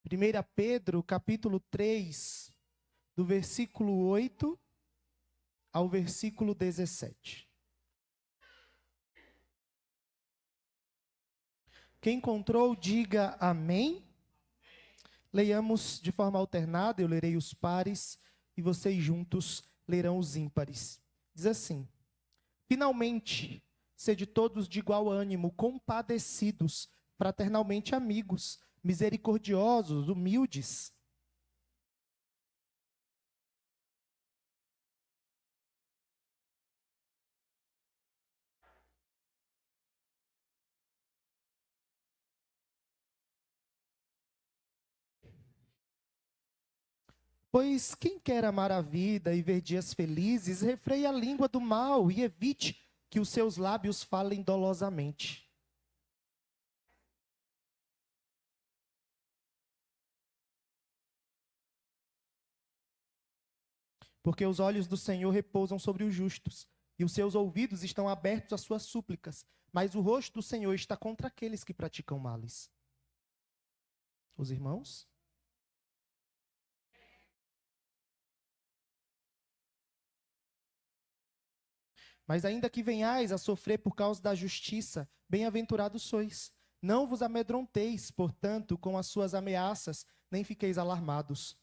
1 Pedro, capítulo 3, do versículo 8 ao versículo 17. Quem encontrou, diga amém. Leiamos de forma alternada, eu lerei os pares e vocês juntos lerão os ímpares. Diz assim: finalmente, sede todos de igual ânimo, compadecidos, fraternalmente amigos, misericordiosos, humildes. Pois quem quer amar a vida e ver dias felizes, refreie a língua do mal e evite que os seus lábios falem dolosamente. Porque os olhos do Senhor repousam sobre os justos, e os seus ouvidos estão abertos às suas súplicas, mas o rosto do Senhor está contra aqueles que praticam males. Os irmãos? Mas ainda que venhais a sofrer por causa da justiça, bem-aventurados sois. Não vos amedronteis, portanto, com as suas ameaças, nem fiqueis alarmados.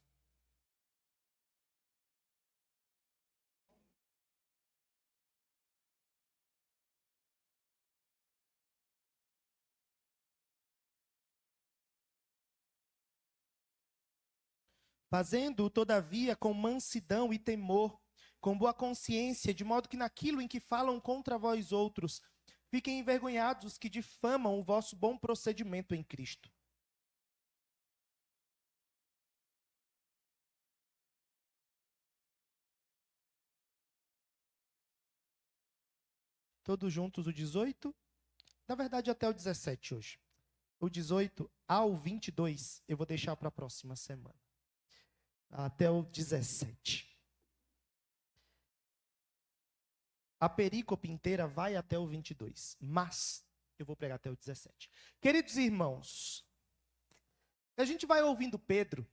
Fazendo-o, todavia, com mansidão e temor, com boa consciência, de modo que naquilo em que falam contra vós outros, fiquem envergonhados os que difamam o vosso bom procedimento em Cristo. Todos juntos o 18? Na verdade, até o 17 hoje. O 18 ao 22 eu vou deixar para a próxima semana. Até o 17. A perícope inteira vai até o 22, mas eu vou pregar até o 17. Queridos irmãos, a gente vai ouvindo Pedro,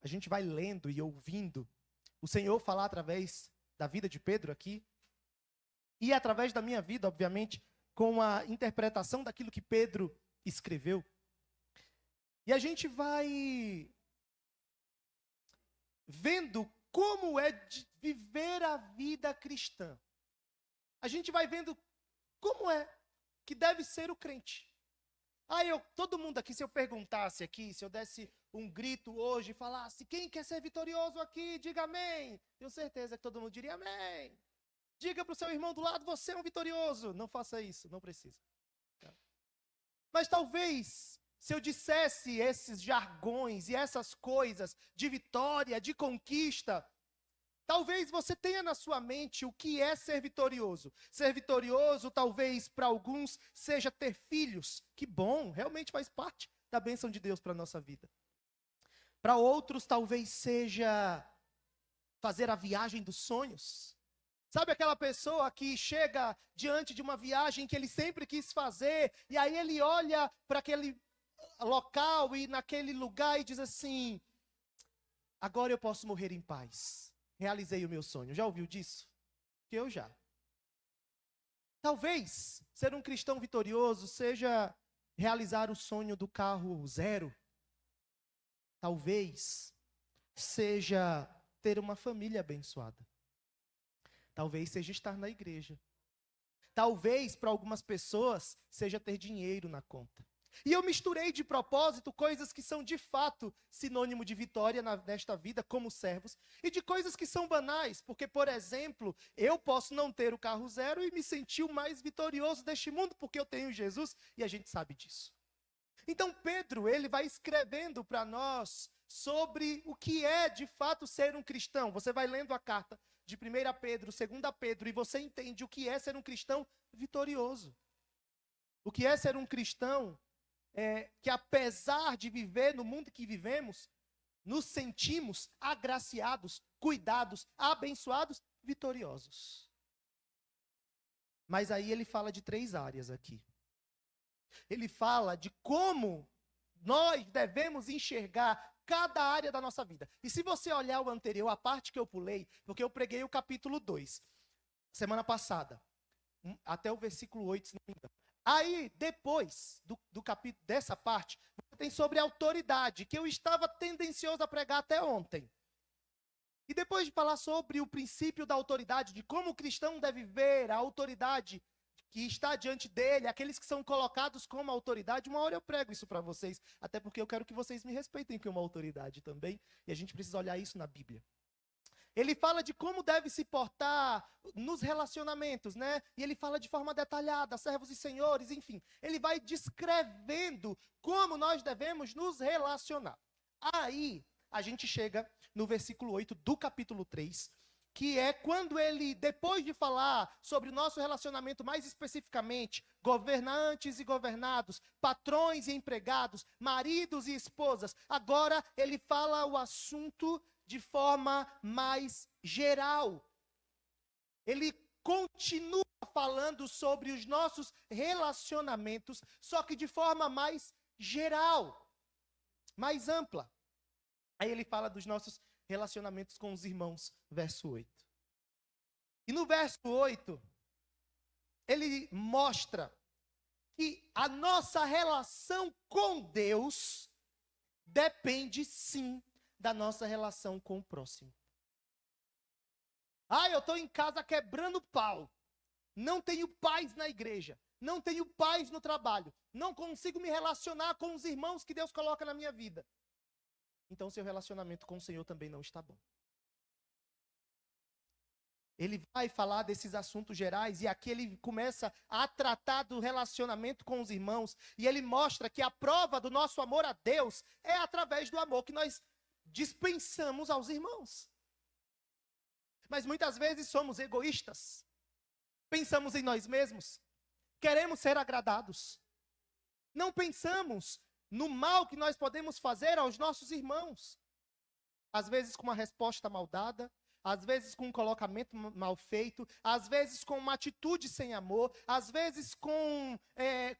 a gente vai lendo e ouvindo o Senhor falar através da vida de Pedro aqui, e através da minha vida, obviamente, com a interpretação daquilo que Pedro escreveu. E a gente vai vendo como é de viver a vida cristã. A gente vai vendo como é que deve ser o crente. Todo mundo aqui, se eu perguntasse aqui, se eu desse um grito hoje e falasse, quem quer ser vitorioso aqui, diga amém. Tenho certeza que todo mundo diria amém. Diga para o seu irmão do lado, você é um vitorioso. Não faça isso, não precisa. Mas talvez, se eu dissesse esses jargões e essas coisas de vitória, de conquista, talvez você tenha na sua mente o que é ser vitorioso. Ser vitorioso, talvez, para alguns, seja ter filhos. Que bom, realmente faz parte da bênção de Deus para a nossa vida. Para outros, talvez seja fazer a viagem dos sonhos. Sabe aquela pessoa que chega diante de uma viagem que ele sempre quis fazer, e aí ele olha para aquele local e naquele lugar e diz assim, agora eu posso morrer em paz. Realizei o meu sonho. Já ouviu disso? Eu já. Talvez ser um cristão vitorioso seja realizar o sonho do carro zero. Talvez seja ter uma família abençoada. Talvez seja estar na igreja. Talvez para algumas pessoas seja ter dinheiro na conta. E eu misturei de propósito coisas que são de fato sinônimo de vitória nesta vida como servos e de coisas que são banais, porque, por exemplo, eu posso não ter o carro zero e me sentir o mais vitorioso deste mundo porque eu tenho Jesus e a gente sabe disso. Então Pedro, ele vai escrevendo para nós sobre o que é de fato ser um cristão. Você vai lendo a carta de 1 Pedro, 2 Pedro e você entende o que é ser um cristão vitorioso. O que é ser um cristão que apesar de viver no mundo que vivemos, nos sentimos agraciados, cuidados, abençoados, vitoriosos. Mas aí ele fala de 3 áreas aqui. Ele fala de como nós devemos enxergar cada área da nossa vida. E se você olhar o anterior, a parte que eu pulei, porque eu preguei o capítulo 2, semana passada, até o versículo 8, se não me engano. Aí, depois do capítulo, dessa parte, você tem sobre autoridade, que eu estava tendencioso a pregar até ontem. E depois de falar sobre o princípio da autoridade, de como o cristão deve ver a autoridade que está diante dele, aqueles que são colocados como autoridade, uma hora eu prego isso para vocês, até porque eu quero que vocês me respeitem como autoridade também, e a gente precisa olhar isso na Bíblia. Ele fala de como deve se portar nos relacionamentos, né? E ele fala de forma detalhada, servos e senhores, enfim. Ele vai descrevendo como nós devemos nos relacionar. Aí, a gente chega no versículo 8 do capítulo 3, que é quando ele, depois de falar sobre o nosso relacionamento mais especificamente, governantes e governados, patrões e empregados, maridos e esposas, agora ele fala o assunto de forma mais geral. Ele continua falando sobre os nossos relacionamentos, só que de forma mais geral, mais ampla. Aí ele fala dos nossos relacionamentos com os irmãos, verso 8. E no verso 8, ele mostra que a nossa relação com Deus depende sim da nossa relação com o próximo. Eu estou em casa quebrando pau. Não tenho paz na igreja. Não tenho paz no trabalho. Não consigo me relacionar com os irmãos que Deus coloca na minha vida. Então, seu relacionamento com o Senhor também não está bom. Ele vai falar desses assuntos gerais e aqui ele começa a tratar do relacionamento com os irmãos. E ele mostra que a prova do nosso amor a Deus é através do amor que nós dispensamos aos irmãos. Mas muitas vezes somos egoístas. Pensamos em nós mesmos. Queremos ser agradados. Não pensamos no mal que nós podemos fazer aos nossos irmãos. Às vezes com uma resposta mal dada, às vezes com um colocamento mal feito, às vezes com uma atitude sem amor, às vezes com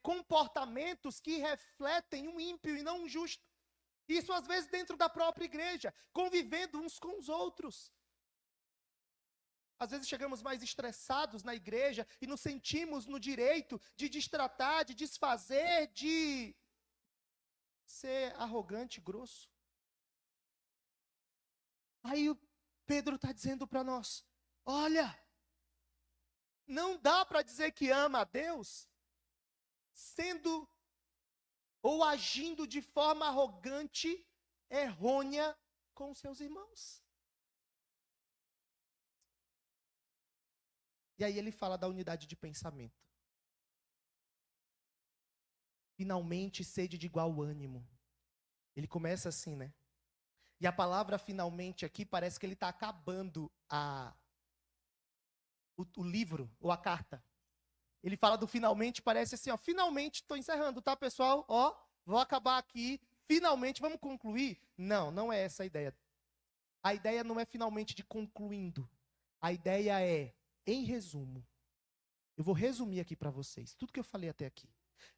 comportamentos que refletem um ímpio e não um justo. Isso às vezes dentro da própria igreja, convivendo uns com os outros. Às vezes chegamos mais estressados na igreja e nos sentimos no direito de destratar, de desfazer, de ser arrogante, grosso. Aí o Pedro está dizendo para nós, olha, não dá para dizer que ama a Deus sendo ou agindo de forma arrogante, errônea com seus irmãos. E aí ele fala da unidade de pensamento. Finalmente, sede de igual ânimo. Ele começa assim, né? E a palavra finalmente aqui parece que ele está acabando o livro ou a carta. Ele fala do finalmente, parece assim, ó, finalmente estou encerrando, tá, pessoal? Ó, vou acabar aqui, finalmente, vamos concluir? Não, não é essa a ideia. A ideia não é finalmente de concluindo. A ideia é, em resumo, eu vou resumir aqui para vocês, tudo que eu falei até aqui.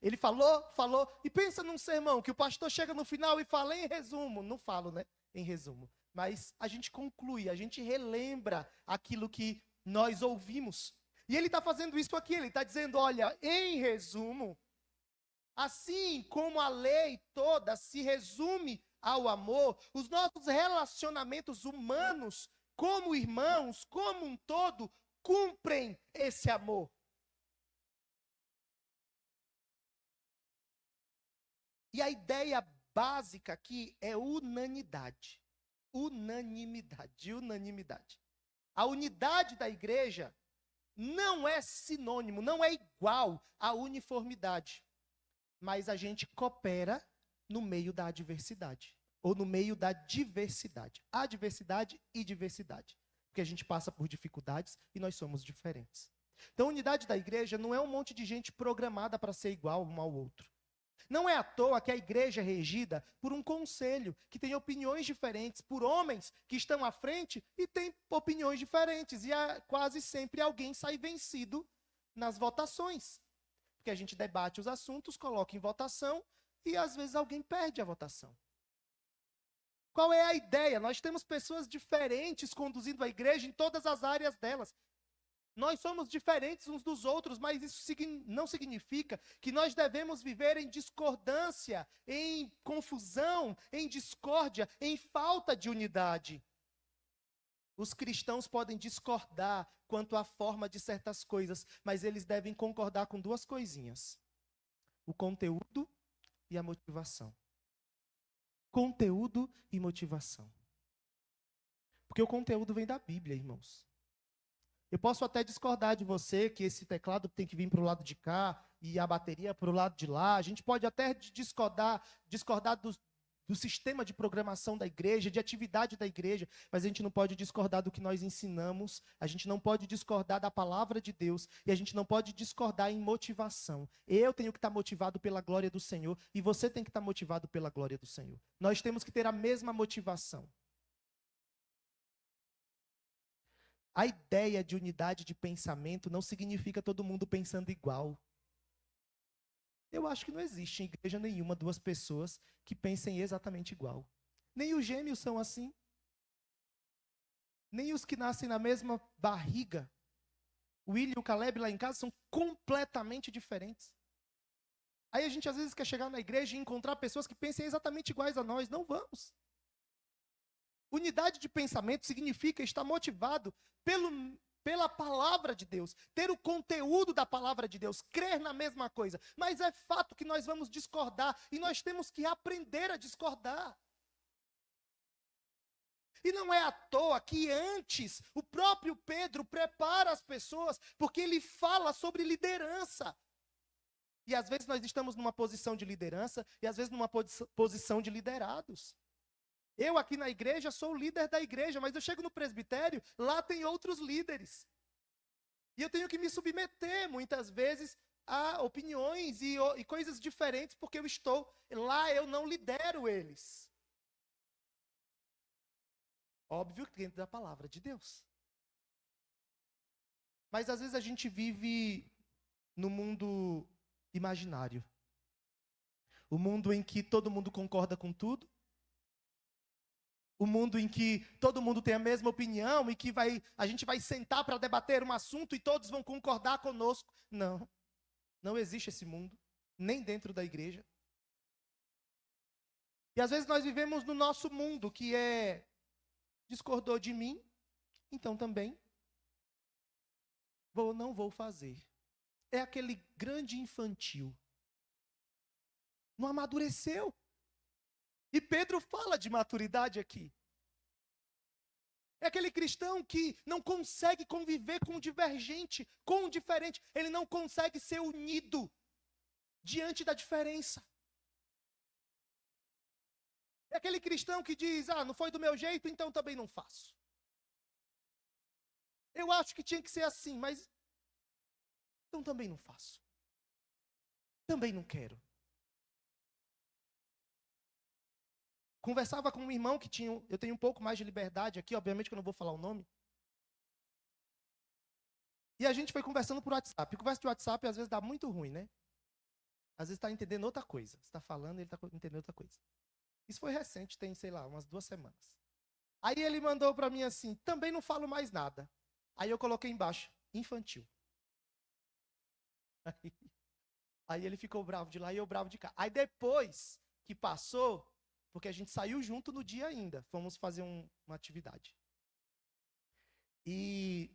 Ele falou, e pensa num sermão, que o pastor chega no final e fala em resumo. Não falo, né, em resumo. Mas a gente conclui, a gente relembra aquilo que nós ouvimos. E ele está fazendo isso aqui, ele está dizendo, olha, em resumo, assim como a lei toda se resume ao amor, os nossos relacionamentos humanos, como irmãos, como um todo, cumprem esse amor. E a ideia básica aqui é unanimidade. Unanimidade. A unidade da igreja não é sinônimo, não é igual à uniformidade. Mas a gente coopera no meio da adversidade. Ou no meio da diversidade. Adversidade e diversidade. Porque a gente passa por dificuldades e nós somos diferentes. Então a unidade da igreja não é um monte de gente programada para ser igual um ao outro. Não é à toa que a igreja é regida por um conselho que tem opiniões diferentes, por homens que estão à frente e têm opiniões diferentes. E quase sempre alguém sai vencido nas votações. Porque a gente debate os assuntos, coloca em votação e às vezes alguém perde a votação. Qual é a ideia? Nós temos pessoas diferentes conduzindo a igreja em todas as áreas delas. Nós somos diferentes uns dos outros, mas isso não significa que nós devemos viver em discordância, em confusão, em discórdia, em falta de unidade. Os cristãos podem discordar quanto à forma de certas coisas, mas eles devem concordar com duas coisinhas: o conteúdo e a motivação. Conteúdo e motivação. Porque o conteúdo vem da Bíblia, irmãos. Eu posso até discordar de você que esse teclado tem que vir para o lado de cá e a bateria para o lado de lá. A gente pode até discordar do sistema de programação da igreja, de atividade da igreja, mas a gente não pode discordar do que nós ensinamos, a gente não pode discordar da palavra de Deus e a gente não pode discordar em motivação. Eu tenho que estar motivado pela glória do Senhor e você tem que estar motivado pela glória do Senhor. Nós temos que ter a mesma motivação. A ideia de unidade de pensamento não significa todo mundo pensando igual. Eu acho que não existe em igreja nenhuma duas pessoas que pensem exatamente igual. Nem os gêmeos são assim. Nem os que nascem na mesma barriga. O William e o Caleb lá em casa são completamente diferentes. Aí a gente às vezes quer chegar na igreja e encontrar pessoas que pensem exatamente iguais a nós. Não vamos. Unidade de pensamento significa estar motivado pela palavra de Deus, ter o conteúdo da palavra de Deus, crer na mesma coisa. Mas é fato que nós vamos discordar e nós temos que aprender a discordar. E não é à toa que antes o próprio Pedro prepara as pessoas, porque ele fala sobre liderança. E às vezes nós estamos numa posição de liderança e às vezes numa posição de liderados. Eu aqui na igreja sou o líder da igreja, mas eu chego no presbitério, lá tem outros líderes. E eu tenho que me submeter muitas vezes a opiniões e coisas diferentes, porque eu estou lá, eu não lidero eles. Óbvio que dentro da palavra de Deus. Mas às vezes a gente vive no mundo imaginário. O mundo em que todo mundo concorda com tudo. O mundo em que todo mundo tem a mesma opinião e que a gente vai sentar para debater um assunto e todos vão concordar conosco. Não, não existe esse mundo, nem dentro da igreja. E às vezes nós vivemos no nosso mundo, que discordou de mim, então também não vou fazer. É aquele grande infantil. Não amadureceu. E Pedro fala de maturidade aqui. É aquele cristão que não consegue conviver com o divergente, com o diferente. Ele não consegue ser unido diante da diferença. É aquele cristão que diz, não foi do meu jeito, então também não faço. Eu acho que tinha que ser assim, mas então também não faço. Também não quero. Conversava com um irmão que eu tenho um pouco mais de liberdade aqui, obviamente que eu não vou falar o nome. E a gente foi conversando por WhatsApp. E conversa de WhatsApp às vezes dá muito ruim, né? Às vezes está entendendo outra coisa. Você está falando e ele está entendendo outra coisa. Isso foi recente, tem, sei lá, umas 2 semanas. Aí ele mandou para mim assim, também não falo mais nada. Aí eu coloquei embaixo, infantil. Aí ele ficou bravo de lá e eu bravo de cá. Aí depois que passou, porque a gente saiu junto no dia ainda, fomos fazer uma atividade. E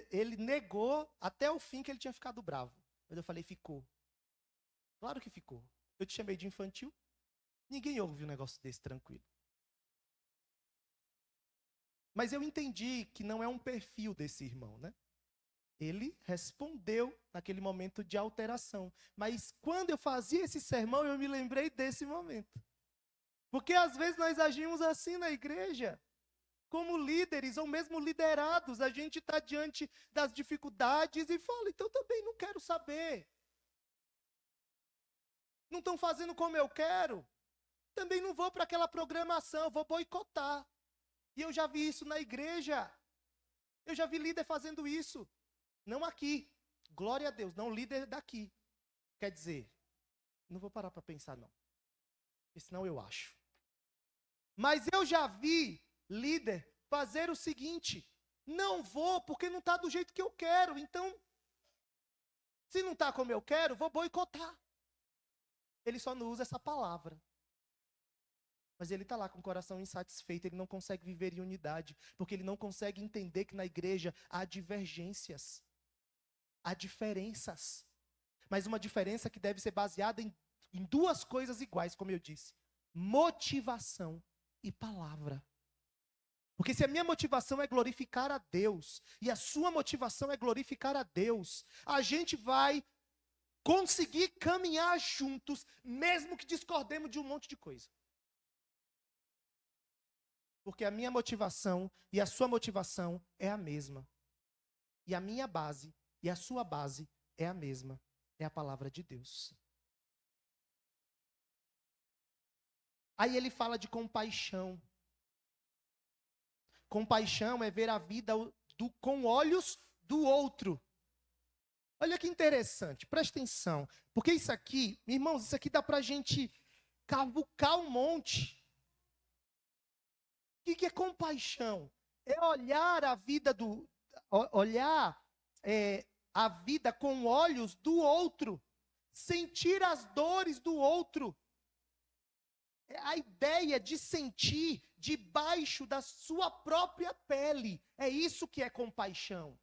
ele negou até o fim que ele tinha ficado bravo. Mas eu falei, ficou. Claro que ficou. Eu te chamei de infantil. Ninguém ouve um negócio desse tranquilo. Mas eu entendi que não é um perfil desse irmão, né? Ele respondeu naquele momento de alteração. Mas quando eu fazia esse sermão, eu me lembrei desse momento. Porque às vezes nós agimos assim na igreja. Como líderes ou mesmo liderados, a gente está diante das dificuldades e fala, então também não quero saber. Não estão fazendo como eu quero. Também não vou para aquela programação, vou boicotar. E eu já vi isso na igreja. Eu já vi líder fazendo isso. Não aqui. Glória a Deus, não líder daqui. Quer dizer, Não vou parar para pensar, não. Porque senão eu acho. Mas eu já vi líder fazer o seguinte: não vou porque não está do jeito que eu quero. Então, se não está como eu quero, vou boicotar. Ele só não usa essa palavra. Mas ele está lá com o coração insatisfeito, ele não consegue viver em unidade, porque ele não consegue entender que na igreja há divergências, há diferenças. Mas uma diferença que deve ser baseada em duas coisas iguais, como eu disse: motivação e palavra. Porque se a minha motivação é glorificar a Deus, e a sua motivação é glorificar a Deus, a gente vai conseguir caminhar juntos, mesmo que discordemos de um monte de coisa. Porque a minha motivação e a sua motivação é a mesma. E a minha base e a sua base é a mesma. É a palavra de Deus. Aí ele fala de compaixão. Compaixão é ver a vida com olhos do outro. Olha que interessante, presta atenção. Porque isso aqui, irmãos, isso aqui dá pra gente cavucar um monte. O que é compaixão? É olhar a vida a vida com olhos do outro, sentir as dores do outro. É a ideia de sentir debaixo da sua própria pele. É isso que é compaixão.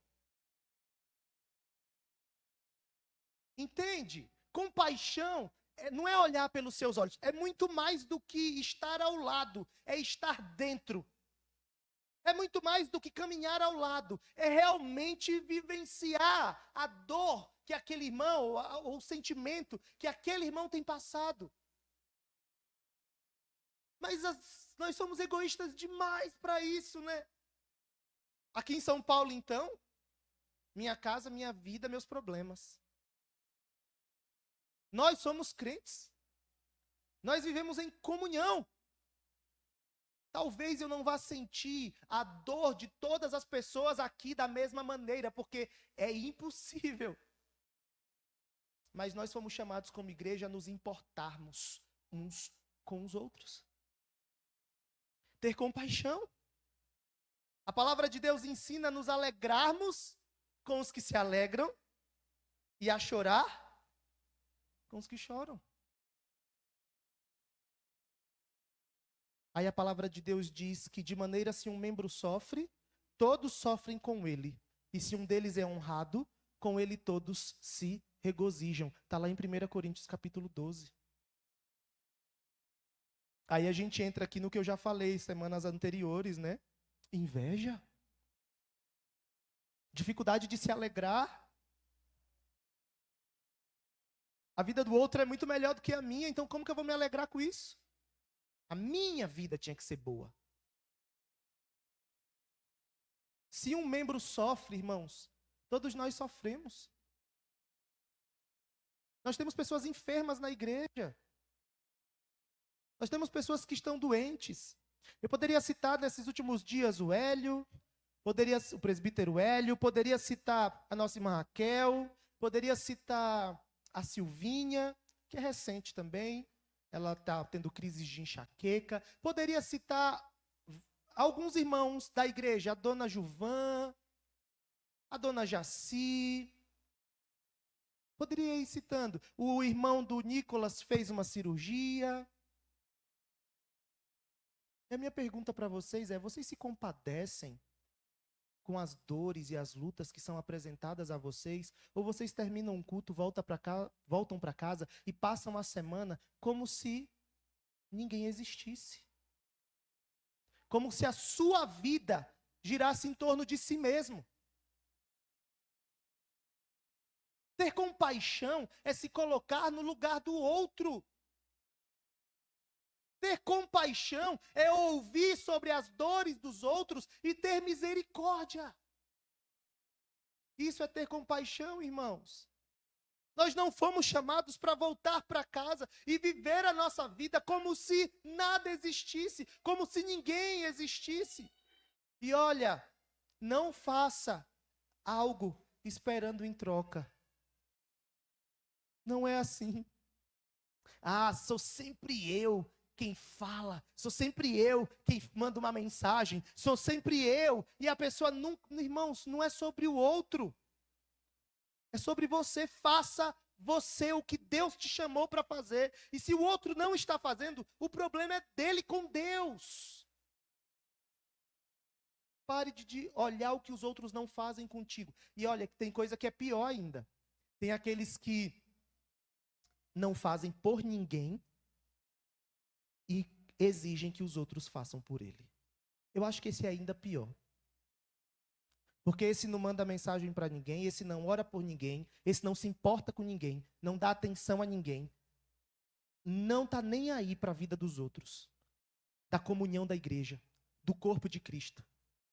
Entende? Compaixão não é olhar pelos seus olhos, é muito mais do que estar ao lado, é estar dentro. É muito mais do que caminhar ao lado, é realmente vivenciar a dor que aquele irmão, ou o sentimento que aquele irmão tem passado. Mas nós somos egoístas demais para isso, né? Aqui em São Paulo, então, minha casa, minha vida, meus problemas. Nós somos crentes. Nós vivemos em comunhão. Talvez eu não vá sentir a dor de todas as pessoas aqui da mesma maneira, porque é impossível. Mas nós fomos chamados como igreja a nos importarmos uns com os outros. Ter compaixão. A palavra de Deus ensina a nos alegrarmos com os que se alegram e a chorar com os que choram. Aí a palavra de Deus diz que de maneira se um membro sofre, todos sofrem com ele. E se um deles é honrado, com ele todos se regozijam. Está lá em 1 Coríntios capítulo 12. Aí a gente entra aqui no que eu já falei semanas anteriores, né? Inveja. Dificuldade de se alegrar. A vida do outro é muito melhor do que a minha, então como que eu vou me alegrar com isso? A minha vida tinha que ser boa. Se um membro sofre, irmãos, todos nós sofremos. Nós temos pessoas enfermas na igreja. Nós temos pessoas que estão doentes. Eu poderia citar nesses últimos dias o Hélio, o presbítero Hélio, poderia citar a nossa irmã Raquel, poderia citar a Silvinha, que é recente também, ela está tendo crises de enxaqueca. Poderia citar alguns irmãos da igreja, a dona Juvan, a dona Jaci. Poderia ir citando. O irmão do Nicolas fez uma cirurgia. E a minha pergunta para vocês é: vocês se compadecem com as dores e as lutas que são apresentadas a vocês, ou vocês terminam um culto, voltam para casa e passam a semana como se ninguém existisse? Como se a sua vida girasse em torno de si mesmo. Ter compaixão é se colocar no lugar do outro. Ter compaixão é ouvir sobre as dores dos outros e ter misericórdia. Isso é ter compaixão, irmãos. Nós não fomos chamados para voltar para casa e viver a nossa vida como se nada existisse, como se ninguém existisse. E olha, não faça algo esperando em troca. Não é assim. Ah, sou sempre eu quem fala, sou sempre eu quem manda uma mensagem, sou sempre eu. E a pessoa, não, irmãos, não é sobre o outro. É sobre você. Faça você o que Deus te chamou para fazer. E se o outro não está fazendo, o problema é dele com Deus. Pare de olhar o que os outros não fazem contigo. E olha, tem coisa que é pior ainda. Tem aqueles que não fazem por ninguém e exigem que os outros façam por ele. Eu acho que esse é ainda pior. Porque esse não manda mensagem para ninguém, esse não ora por ninguém, esse não se importa com ninguém, não dá atenção a ninguém, não está nem aí para a vida dos outros, da comunhão da igreja, do corpo de Cristo.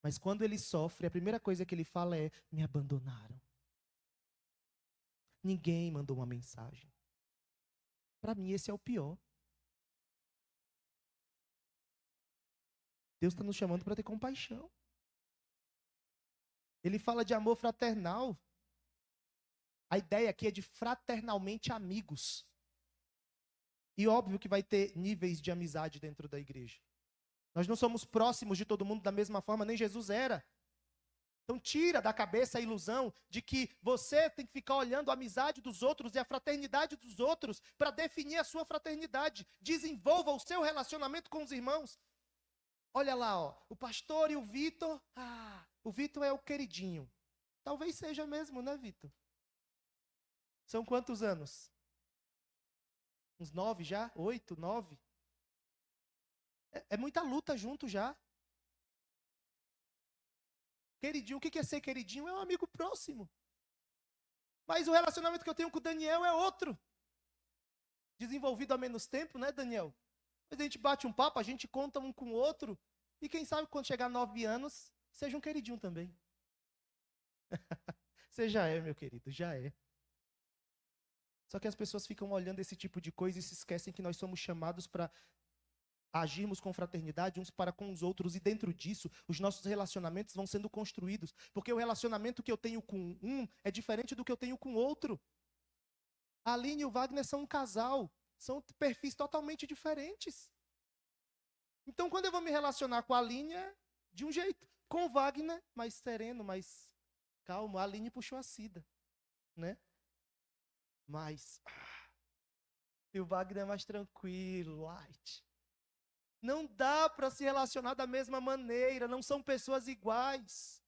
Mas quando ele sofre, a primeira coisa que ele fala é: me abandonaram. Ninguém mandou uma mensagem. Para mim, esse é o pior. Deus está nos chamando para ter compaixão. Ele fala de amor fraternal. A ideia aqui é de fraternalmente amigos. E óbvio que vai ter níveis de amizade dentro da igreja. Nós não somos próximos de todo mundo da mesma forma, nem Jesus era. Então tira da cabeça a ilusão de que você tem que ficar olhando a amizade dos outros e a fraternidade dos outros para definir a sua fraternidade. Desenvolva o seu relacionamento com os irmãos. Olha lá, ó, o pastor e o Vitor. O Vitor é o queridinho. Talvez seja mesmo, né, Vitor? São quantos anos? Uns 9 já? 8, 9? É muita luta junto já. Queridinho, o que é ser queridinho? É um amigo próximo. Mas o relacionamento que eu tenho com o Daniel é outro. Desenvolvido há menos tempo, né, Daniel? Mas a gente bate um papo, a gente conta um com o outro. E quem sabe quando chegar a 9 anos, seja um queridinho também. Você já é, meu querido, já é. Só que as pessoas ficam olhando esse tipo de coisa e se esquecem que nós somos chamados para agirmos com fraternidade uns para com os outros. E dentro disso, os nossos relacionamentos vão sendo construídos. Porque o relacionamento que eu tenho com um é diferente do que eu tenho com outro. A Aline e o Wagner são um casal. São perfis totalmente diferentes. Então, quando eu vou me relacionar com a Aline, é de um jeito. Com o Wagner, mais sereno, mais calmo. A Aline puxou a Cida, né? E o Wagner é mais tranquilo, light. Não dá para se relacionar da mesma maneira, não são pessoas iguais.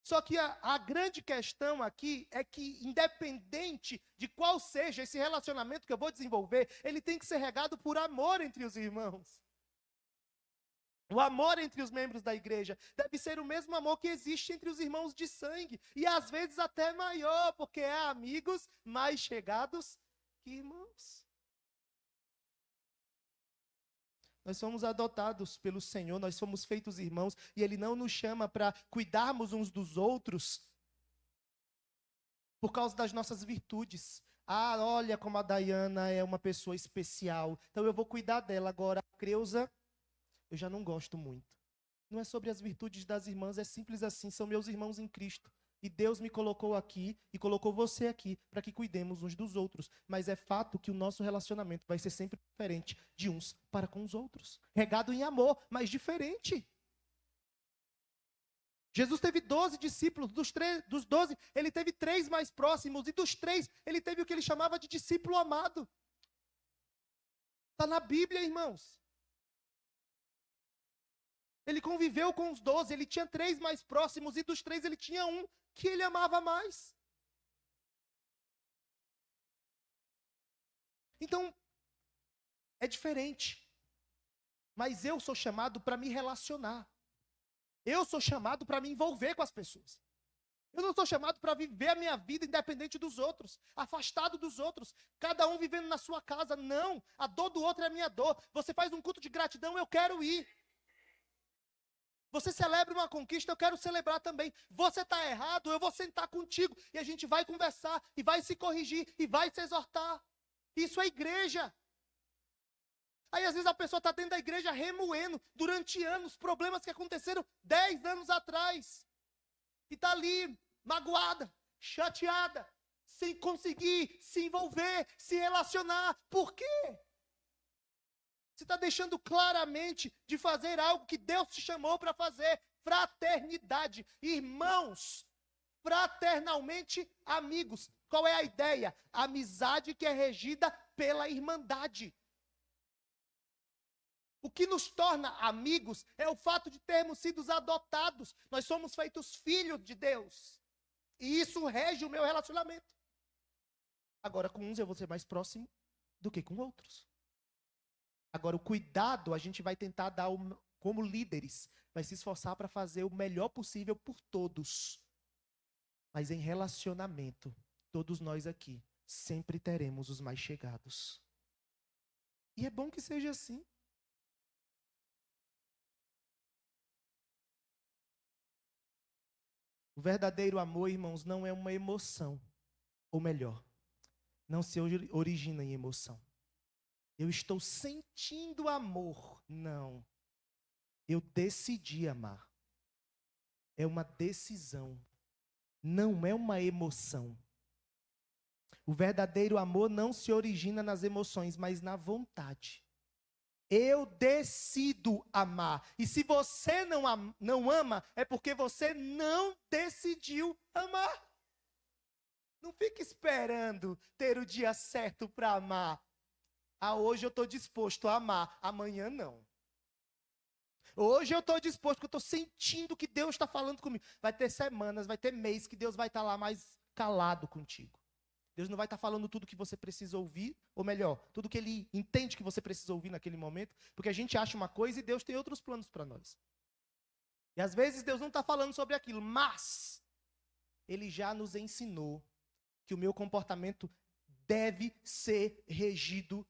Só que a grande questão aqui é que, independente de qual seja esse relacionamento que eu vou desenvolver, ele tem que ser regado por amor entre os irmãos. O amor entre os membros da igreja deve ser o mesmo amor que existe entre os irmãos de sangue. E às vezes até maior, porque é amigos mais chegados que irmãos. Nós somos adotados pelo Senhor, nós somos feitos irmãos, e Ele não nos chama para cuidarmos uns dos outros por causa das nossas virtudes. Olha como a Dayana é uma pessoa especial, então eu vou cuidar dela. Agora, a Creuza, eu já não gosto muito. Não é sobre as virtudes das irmãs, é simples assim, são meus irmãos em Cristo. E Deus me colocou aqui e colocou você aqui para que cuidemos uns dos outros. Mas é fato que o nosso relacionamento vai ser sempre diferente de uns para com os outros. Regado em amor, mas diferente. Jesus teve 12 discípulos, dos 12, ele teve 3 mais próximos, e dos 3, ele teve o que ele chamava de discípulo amado. Está na Bíblia, irmãos. Ele conviveu com os 12, ele tinha 3 mais próximos, e dos 3 ele tinha um que ele amava mais. Então, é diferente. Mas eu sou chamado para me relacionar. Eu sou chamado para me envolver com as pessoas. Eu não sou chamado para viver a minha vida independente dos outros, afastado dos outros, cada um vivendo na sua casa. Não, a dor do outro é a minha dor. Você faz um culto de gratidão, eu quero ir. Você celebra uma conquista, eu quero celebrar também. Você está errado, eu vou sentar contigo e a gente vai conversar e vai se corrigir e vai se exortar. Isso é igreja. Aí às vezes a pessoa está dentro da igreja remoendo durante anos problemas que aconteceram 10 anos atrás. E está ali, magoada, chateada, sem conseguir se envolver, se relacionar. Por quê? Você está deixando claramente de fazer algo que Deus te chamou para fazer. Fraternidade. Irmãos, fraternalmente amigos. Qual é a ideia? A amizade que é regida pela irmandade. O que nos torna amigos é o fato de termos sido adotados. Nós somos feitos filhos de Deus. E isso rege o meu relacionamento. Agora, com uns eu vou ser mais próximo do que com outros. Agora, o cuidado a gente vai tentar dar, como líderes, vai se esforçar para fazer o melhor possível por todos. Mas em relacionamento, todos nós aqui sempre teremos os mais chegados. E é bom que seja assim. O verdadeiro amor, irmãos, não é uma emoção. Ou melhor, não se origina em emoção. Eu estou sentindo amor. Não. Eu decidi amar. É uma decisão. Não é uma emoção. O verdadeiro amor não se origina nas emoções, mas na vontade. Eu decido amar. E se você não ama, é porque você não decidiu amar. Não fique esperando ter o dia certo para amar. Ah, hoje eu estou disposto a amar, amanhã não. Hoje eu estou disposto, porque eu estou sentindo que Deus está falando comigo. Vai ter semanas, vai ter mês que Deus vai estar lá mais calado contigo. Deus não vai estar falando tudo que você precisa ouvir, ou melhor, tudo que Ele entende que você precisa ouvir naquele momento, porque a gente acha uma coisa e Deus tem outros planos para nós. E às vezes Deus não está falando sobre aquilo, mas Ele já nos ensinou que o meu comportamento deve ser regido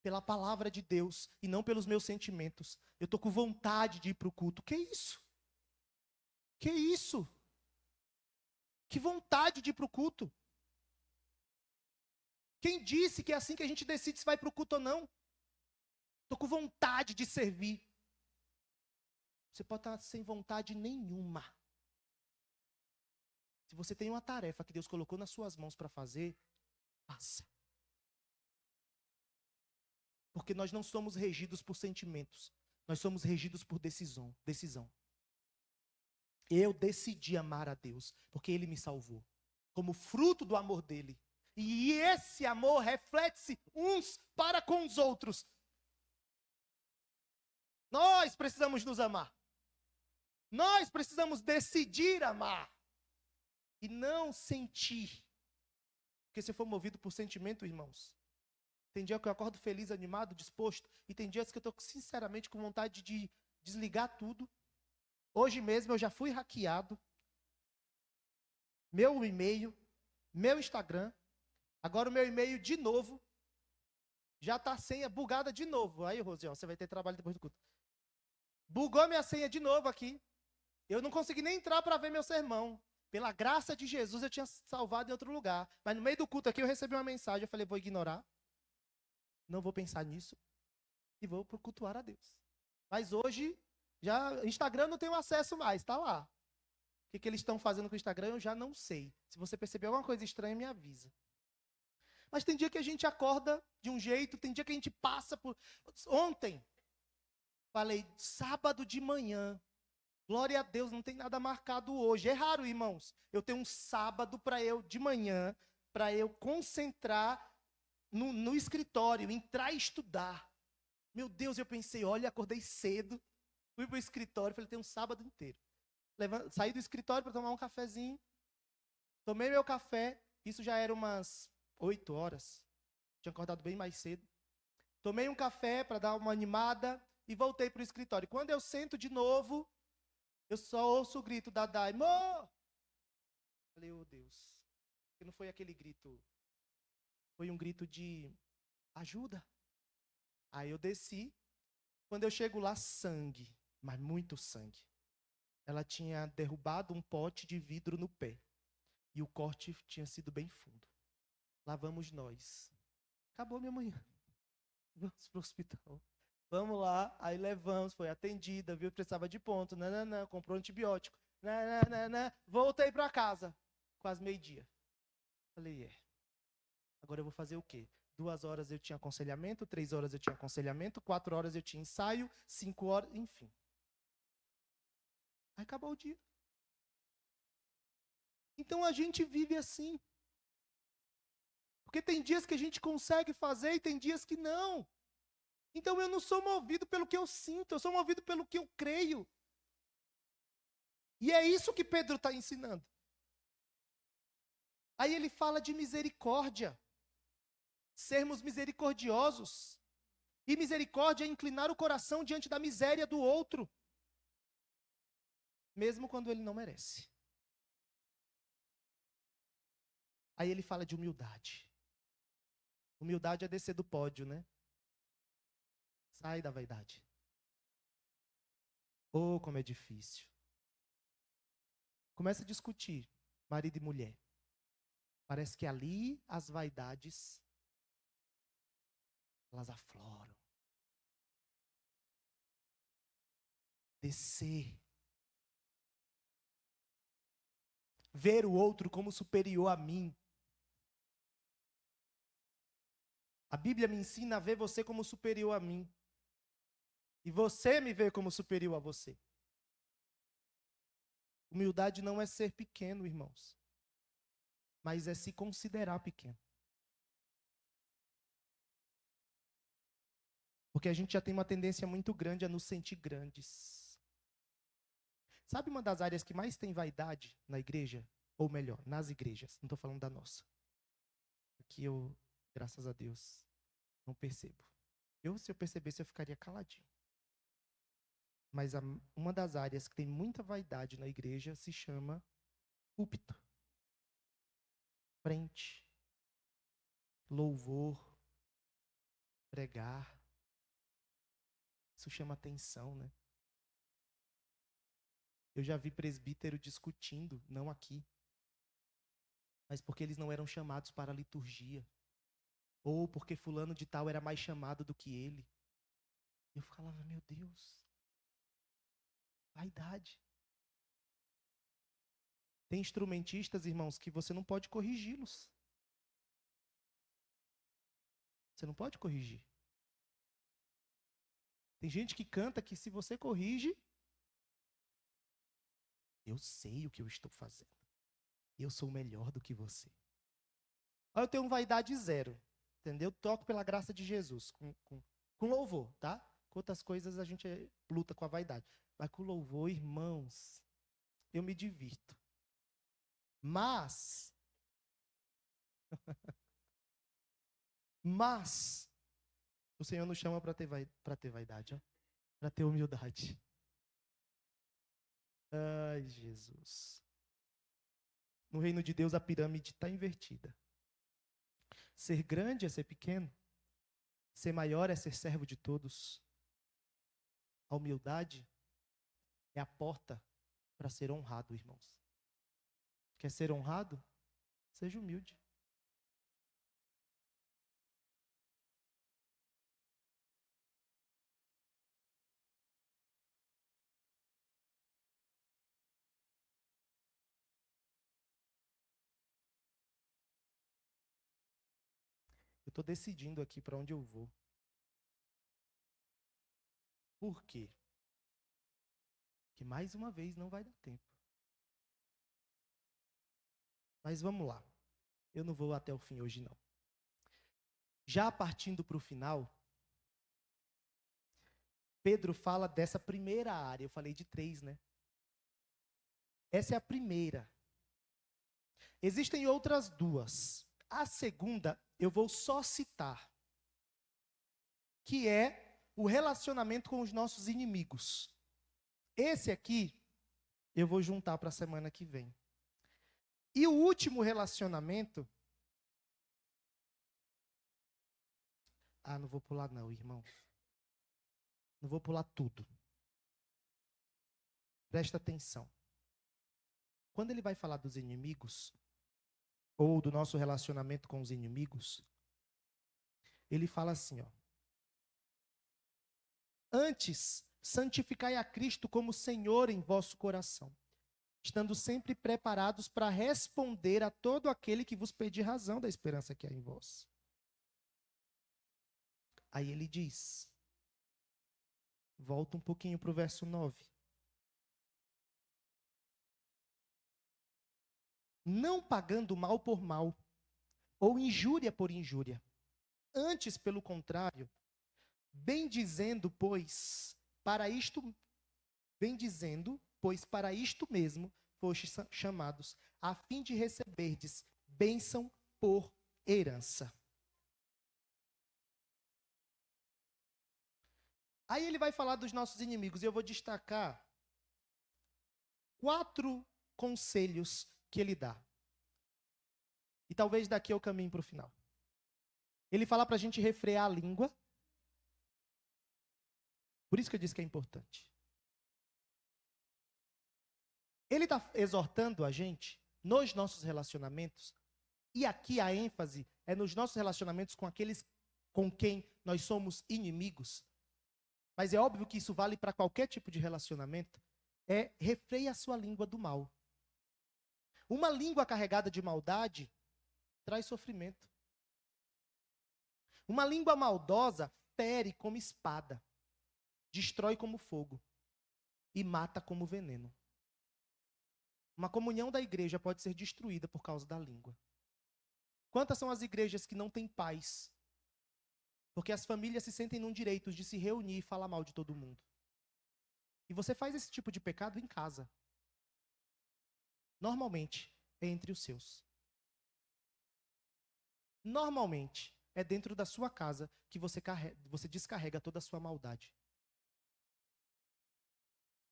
pela palavra de Deus e não pelos meus sentimentos. Eu estou com vontade de ir para o culto. Que isso? Que isso? Que vontade de ir para o culto? Quem disse que é assim que a gente decide se vai para o culto ou não? Estou com vontade de servir. Você pode estar sem vontade nenhuma. Se você tem uma tarefa que Deus colocou nas suas mãos para fazer, faça. Porque nós não somos regidos por sentimentos. Nós somos regidos por decisão. Eu decidi amar a Deus, porque Ele me salvou. Como fruto do amor dEle. E esse amor reflete-se uns para com os outros. Nós precisamos nos amar. Nós precisamos decidir amar. E não sentir. Porque se eu for movido por sentimento, irmãos, tem dia que eu acordo feliz, animado, disposto. E tem dias que eu estou, sinceramente, com vontade de desligar tudo. Hoje mesmo eu já fui hackeado. Meu e-mail, meu Instagram. Agora o meu e-mail de novo. Já está a senha bugada de novo. Aí, Rosiel, você vai ter trabalho depois do culto. Bugou minha senha de novo aqui. Eu não consegui nem entrar para ver meu sermão. Pela graça de Jesus, eu tinha salvado em outro lugar. Mas no meio do culto aqui, eu recebi uma mensagem. Eu falei, vou ignorar. Não vou pensar nisso. E vou cultuar a Deus. Mas hoje, já Instagram não tenho acesso mais. Está lá. O que eles estão fazendo com o Instagram, eu já não sei. Se você perceber alguma coisa estranha, me avisa. Mas tem dia que a gente acorda de um jeito, tem dia que a gente passa por... Ontem, falei, sábado de manhã. Glória a Deus, não tem nada marcado hoje. É raro, irmãos. Eu tenho um sábado para eu, de manhã, para eu concentrar no escritório, entrar e estudar. Meu Deus, eu pensei, olha, acordei cedo, fui para o escritório, falei, tem um sábado inteiro. Saí do escritório para tomar um cafezinho, tomei meu café, isso já era umas 8 horas, tinha acordado bem mais cedo. Tomei um café para dar uma animada e voltei para o escritório. Quando eu sento de novo, eu só ouço o grito da Dai, Mô! Falei, oh Deus, porque não foi aquele grito, foi um grito de ajuda. Aí eu desci, quando eu chego lá, sangue, mas muito sangue. Ela tinha derrubado um pote de vidro no pé, e o corte tinha sido bem fundo. Lá vamos nós. Acabou minha manhã. Vamos para o hospital. Vamos lá, aí levamos, foi atendida, viu, precisava de ponto, comprou antibiótico, voltei para casa, quase meio-dia. Falei, agora eu vou fazer o quê? 2 horas eu tinha aconselhamento, 3 horas eu tinha aconselhamento, 4 horas eu tinha ensaio, 5 horas, enfim. Aí acabou o dia. Então a gente vive assim. Porque tem dias que a gente consegue fazer e tem dias que não. Então eu não sou movido pelo que eu sinto, eu sou movido pelo que eu creio. E é isso que Pedro está ensinando. Aí ele fala de misericórdia. Sermos misericordiosos. E misericórdia é inclinar o coração diante da miséria do outro. Mesmo quando ele não merece. Aí ele fala de humildade. Humildade é descer do pódio, né? Sai da vaidade. Oh, como é difícil. Começa a discutir, marido e mulher. Parece que ali as vaidades, elas afloram. Descer. Ver o outro como superior a mim. A Bíblia me ensina a ver você como superior a mim. E você me vê como superior a você. Humildade não é ser pequeno, irmãos. Mas é se considerar pequeno. Porque a gente já tem uma tendência muito grande a nos sentir grandes. Sabe uma das áreas que mais tem vaidade na igreja? Ou melhor, nas igrejas. Não estou falando da nossa. Aqui eu, graças a Deus, não percebo. Se eu percebesse, eu ficaria caladinho. Mas uma das áreas que tem muita vaidade na igreja se chama púlpito. Frente. Louvor. Pregar. Isso chama atenção, né? Eu já vi presbítero discutindo, não aqui, mas porque eles não eram chamados para a liturgia. Ou porque fulano de tal era mais chamado do que ele. Eu falava, meu Deus. Vaidade. Tem instrumentistas, irmãos, que você não pode corrigi-los. Você não pode corrigir. Tem gente que canta que se você corrige, eu sei o que eu estou fazendo. Eu sou melhor do que você. Eu tenho vaidade zero, entendeu? Toco pela graça de Jesus, com louvor, tá? Com outras coisas a gente luta com a vaidade. Mas com louvor, irmãos, eu me divirto. Mas o Senhor nos chama para ter vaidade, para ter humildade. Ai, Jesus. No reino de Deus a pirâmide está invertida. Ser grande é ser pequeno. Ser maior é ser servo de todos. A humildade é a porta para ser honrado, irmãos. Quer ser honrado? Seja humilde. Eu estou decidindo aqui para onde eu vou. Por quê? Que mais uma vez não vai dar tempo. Mas vamos lá. Eu não vou até o fim hoje, não. Já partindo para o final, Pedro fala dessa primeira área. Eu falei de 3, né? Essa é a primeira. Existem outras 2. A segunda, eu vou só citar. Que é o relacionamento com os nossos inimigos. Esse aqui, eu vou juntar para a semana que vem. E o último relacionamento... não vou pular não, irmãos. Não vou pular tudo. Presta atenção. Quando ele vai falar dos inimigos, ou do nosso relacionamento com os inimigos, ele fala assim, ó. Antes, santificai a Cristo como Senhor em vosso coração. estando sempre preparados para responder a todo aquele que vos pedir razão da esperança que há em vós. Aí ele diz, volta um pouquinho para o verso 9. Não pagando mal por mal, ou injúria por injúria. Antes, pelo contrário, bendizendo, pois para isto mesmo fostes chamados, a fim de receberdes bênção por herança. Aí ele vai falar dos nossos inimigos, e eu vou destacar 4 conselhos que ele dá. E talvez daqui eu caminhe para o final. Ele fala para a gente refrear a língua. Por isso que eu disse que é importante. Ele está exortando a gente nos nossos relacionamentos, e aqui a ênfase é nos nossos relacionamentos com aqueles com quem nós somos inimigos. Mas é óbvio que isso vale para qualquer tipo de relacionamento. Refreia a sua língua do mal. Uma língua carregada de maldade traz sofrimento. Uma língua maldosa fere como espada, destrói como fogo e mata como veneno. Uma comunhão da igreja pode ser destruída por causa da língua. Quantas são as igrejas que não têm paz? Porque as famílias se sentem num direito de se reunir e falar mal de todo mundo. E você faz esse tipo de pecado em casa. Normalmente é entre os seus. Normalmente é dentro da sua casa que você descarrega toda a sua maldade.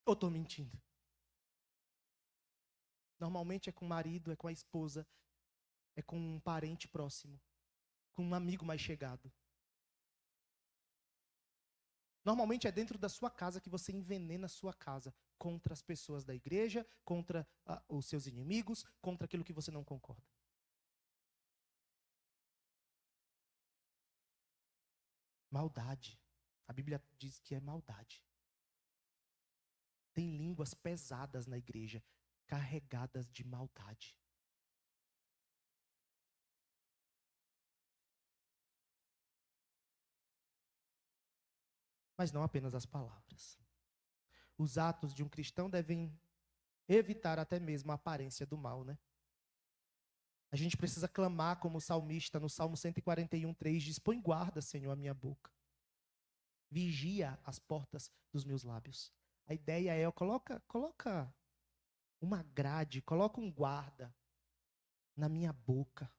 Ou estou mentindo? Normalmente é com o marido, é com a esposa, é com um parente próximo, com um amigo mais chegado. Normalmente é dentro da sua casa que você envenena a sua casa contra as pessoas da igreja, contra os seus inimigos, contra aquilo que você não concorda. Maldade. A Bíblia diz que é maldade. Tem línguas pesadas na igreja, carregadas de maldade. Mas não apenas as palavras. Os atos de um cristão devem evitar até mesmo a aparência do mal, né? A gente precisa clamar como o salmista no Salmo 141:3 diz: põe guarda, Senhor, a minha boca. Vigia as portas dos meus lábios. A ideia é, coloca uma grade, coloca um guarda na minha boca.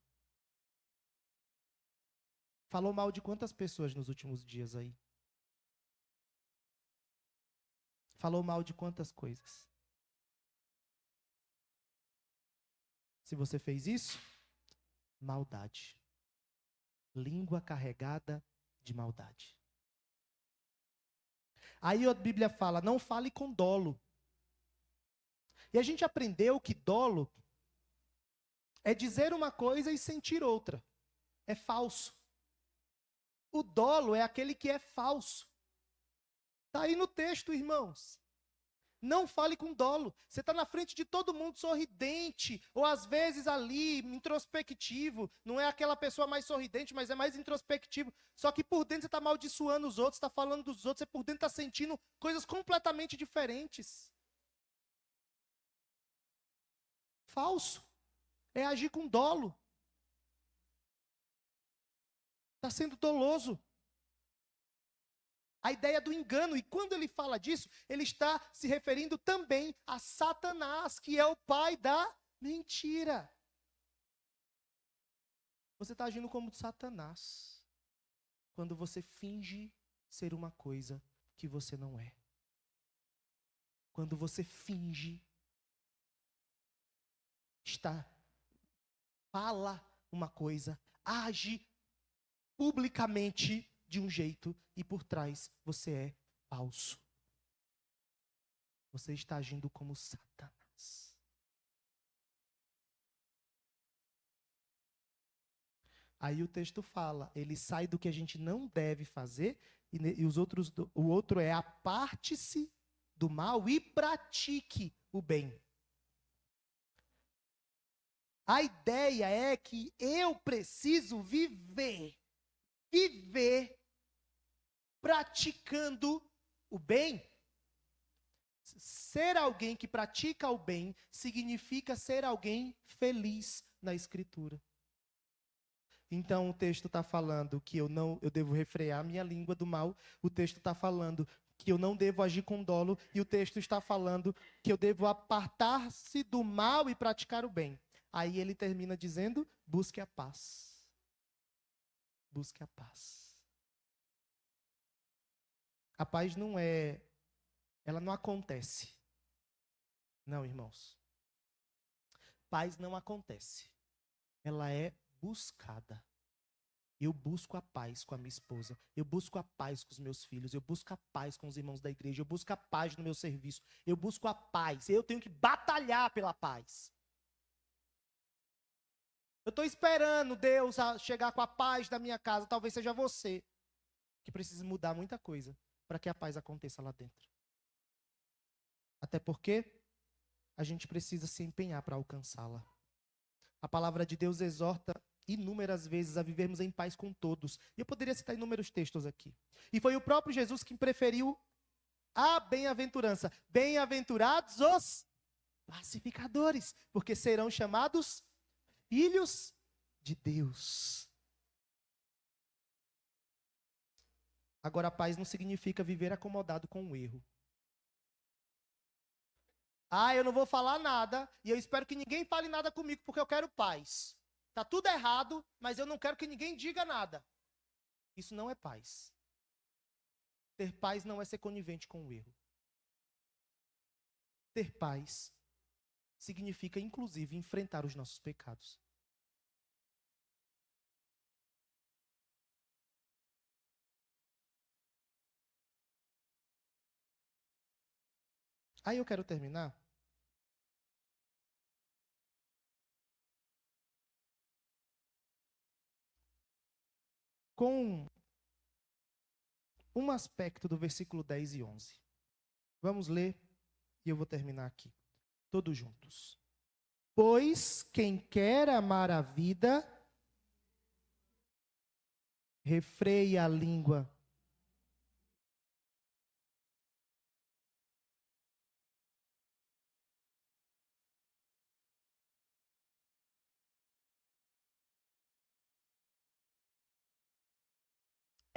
Falou mal de quantas pessoas nos últimos dias aí? Falou mal de quantas coisas? Se você fez isso, maldade. Língua carregada de maldade. Aí a Bíblia fala, não fale com dolo. E a gente aprendeu que dolo é dizer uma coisa e sentir outra. É falso. O dolo é aquele que é falso. Está aí no texto, irmãos. Não fale com dolo. Você está na frente de todo mundo sorridente, ou às vezes ali, introspectivo. Não é aquela pessoa mais sorridente, mas é mais introspectivo. Só que por dentro você está amaldiçoando os outros, está falando dos outros, você por dentro está sentindo coisas completamente diferentes. Falso. É agir com dolo. Está sendo doloso. A ideia do engano, e quando ele fala disso, ele está se referindo também a Satanás, que é o pai da mentira. Você está agindo como Satanás, quando você finge ser uma coisa que você não é. Quando você finge, fala uma coisa, age publicamente de um jeito e por trás você é falso. Você está agindo como Satanás. Aí o texto fala, ele sai do que a gente não deve fazer e o outro é aparte-se do mal e pratique o bem. A ideia é que eu preciso viver praticando o bem. Ser alguém que pratica o bem significa ser alguém feliz na Escritura. Então o texto está falando que eu devo refrear minha língua do mal. O texto está falando que eu não devo agir com dolo. E o texto está falando que eu devo apartar-se do mal e praticar o bem. Aí ele termina dizendo: busque a paz. Busque a paz. A paz ela não acontece. Não, irmãos. Paz não acontece. Ela é buscada. Eu busco a paz com a minha esposa. Eu busco a paz com os meus filhos. Eu busco a paz com os irmãos da igreja. Eu busco a paz no meu serviço. Eu busco a paz. Eu tenho que batalhar pela paz. Eu estou esperando Deus chegar com a paz da minha casa. Talvez seja você que precisa mudar muita coisa para que a paz aconteça lá dentro. Até porque a gente precisa se empenhar para alcançá-la. A palavra de Deus exorta inúmeras vezes a vivermos em paz com todos. E eu poderia citar inúmeros textos aqui. E foi o próprio Jesus quem preferiu a bem-aventurança. Bem-aventurados os pacificadores, porque serão chamados filhos de Deus. Agora, a paz não significa viver acomodado com o erro. Eu não vou falar nada e eu espero que ninguém fale nada comigo porque eu quero paz. Tá tudo errado, mas eu não quero que ninguém diga nada. Isso não é paz. Ter paz não é ser conivente com o erro. Ter paz significa, inclusive, enfrentar os nossos pecados. Aí eu quero terminar com um aspecto do versículo 10 e 11. Vamos ler e eu vou terminar aqui, todos juntos. Pois quem quer amar a vida, refreie a língua.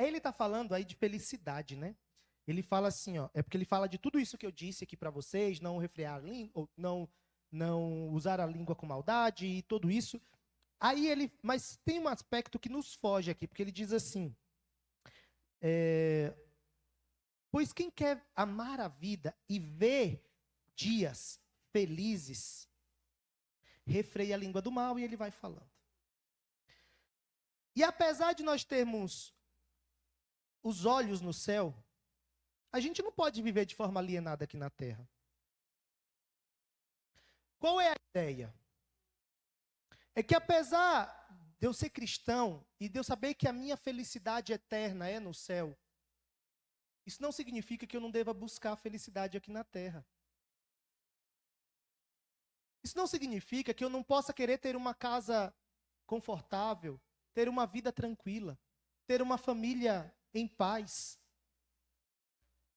Ele está falando aí de felicidade, né? Ele fala assim, ó, é porque ele fala de tudo isso que eu disse aqui para vocês, não refrear a língua, não usar a língua com maldade e tudo isso. Mas tem um aspecto que nos foge aqui, porque ele diz assim: pois quem quer amar a vida e ver dias felizes, refreia a língua do mal, e ele vai falando. E apesar de nós termos os olhos no céu, a gente não pode viver de forma alienada aqui na terra. Qual é a ideia? É que apesar de eu ser cristão e de eu saber que a minha felicidade eterna é no céu, isso não significa que eu não deva buscar a felicidade aqui na terra. Isso não significa que eu não possa querer ter uma casa confortável, ter uma vida tranquila, ter uma família em paz.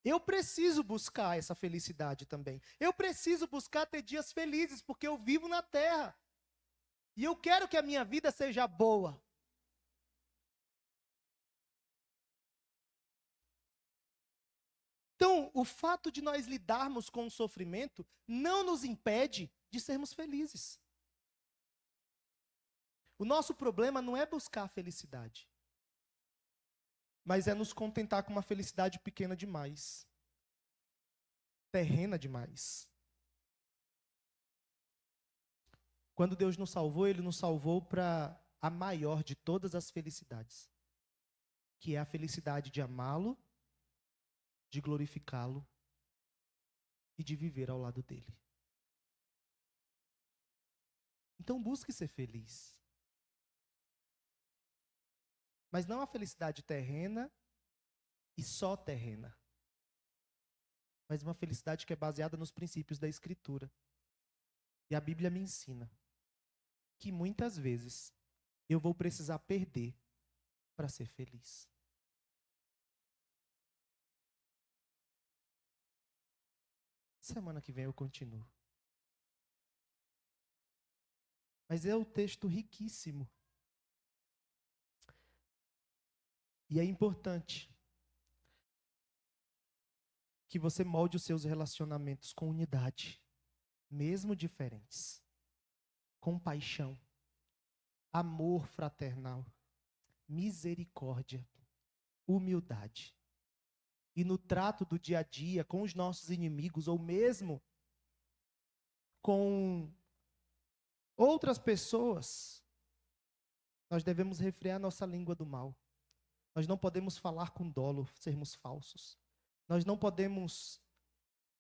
Eu preciso buscar essa felicidade também. Eu preciso buscar ter dias felizes, porque eu vivo na terra. E eu quero que a minha vida seja boa. Então, o fato de nós lidarmos com o sofrimento não nos impede de sermos felizes. O nosso problema não é buscar a felicidade, mas é nos contentar com uma felicidade pequena demais, terrena demais. Quando Deus nos salvou, Ele nos salvou para a maior de todas as felicidades, que é a felicidade de amá-lo, de glorificá-lo e de viver ao lado dele. Então busque ser feliz. Mas não a felicidade terrena e só terrena, mas uma felicidade que é baseada nos princípios da Escritura. E a Bíblia me ensina que muitas vezes eu vou precisar perder para ser feliz. Semana que vem eu continuo. Mas é um texto riquíssimo. E é importante que você molde os seus relacionamentos com unidade, mesmo diferentes, compaixão, amor fraternal, misericórdia, humildade. E no trato do dia a dia com os nossos inimigos, ou mesmo com outras pessoas, nós devemos refrear nossa língua do mal. Nós não podemos falar com dolo, sermos falsos. Nós não podemos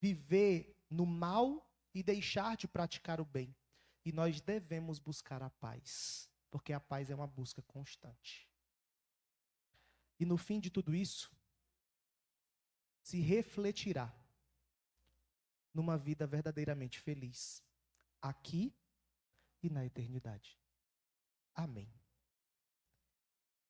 viver no mal e deixar de praticar o bem. E nós devemos buscar a paz, porque a paz é uma busca constante. E no fim de tudo isso, se refletirá numa vida verdadeiramente feliz, aqui e na eternidade. Amém.